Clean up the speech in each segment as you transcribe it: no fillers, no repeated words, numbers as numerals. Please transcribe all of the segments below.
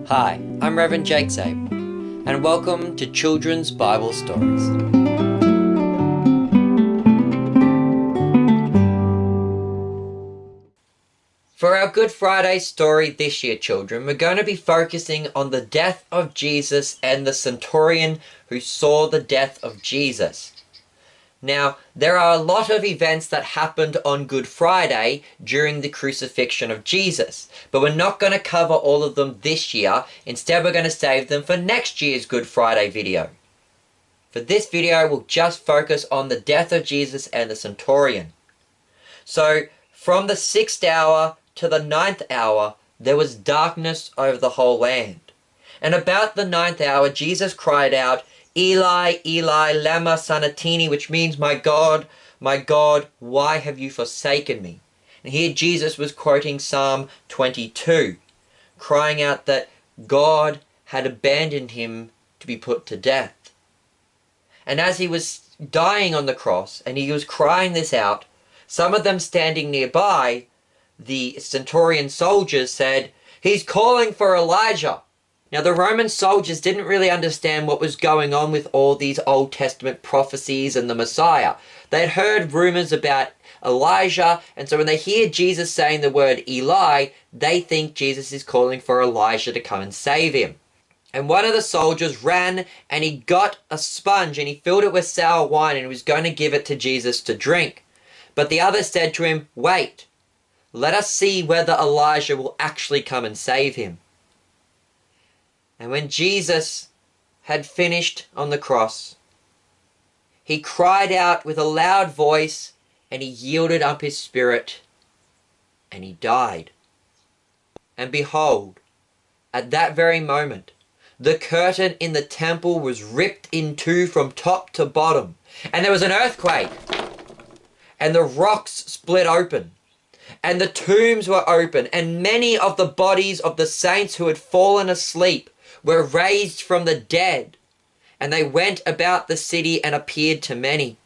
Hi, I'm Reverend Jake Zabel, and welcome to Children's Bible Stories. For our Good Friday story this year, children, we're going to be focusing on the death of Jesus and the Centurion who saw the death of Jesus. Now, there are a lot of events that happened on Good Friday during the crucifixion of Jesus, but we're not going to cover all of them this year. Instead, we're going to save them for next year's Good Friday video. For this video, we'll just focus on the death of Jesus and the Centurion. So, from the 6th hour to the 9th hour, there was darkness over the whole land. And about the 9th hour, Jesus cried out, "Eli, Eli, lama sabachthani," which means, my God, why have you forsaken me?" And here Jesus was quoting Psalm 22, crying out that God had abandoned him to be put to death. And as he was dying on the cross, and he was crying this out, some of them standing nearby, the Centurion soldiers said, "He's calling for Elijah." Now, the Roman soldiers didn't really understand what was going on with all these Old Testament prophecies and the Messiah. They'd heard rumors about Elijah, and so when they hear Jesus saying the word Eli, they think Jesus is calling for Elijah to come and save him. And one of the soldiers ran and he got a sponge and he filled it with sour wine and he was going to give it to Jesus to drink. But the other said to him, "Wait, let us see whether Elijah will actually come and save him." And when Jesus had finished on the cross, he cried out with a loud voice and he yielded up his spirit and he died. And behold, at that very moment, the curtain in the temple was ripped in two from top to bottom, and there was an earthquake, and the rocks split open, and the tombs were open, and many of the bodies of the saints who had fallen asleep were raised from the dead, and they went about the city and appeared to many.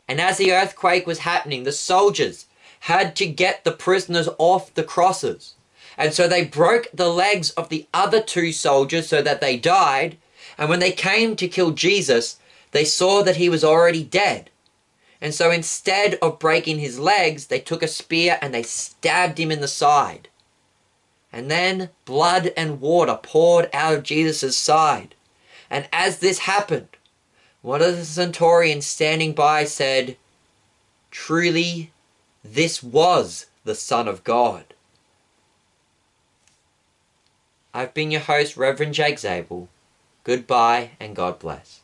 And as the earthquake was happening, the soldiers had to get the prisoners off the crosses. And so they broke the legs of the other two soldiers so that they died. And when they came to kill Jesus, they saw that he was already dead. And so instead of breaking his legs, they took a spear and they stabbed him in the side. And then blood and water poured out of Jesus' side. And as this happened, one of the centurions standing by said, "Truly, this was the Son of God." I've been your host, Reverend Jake Zabel. Goodbye and God bless.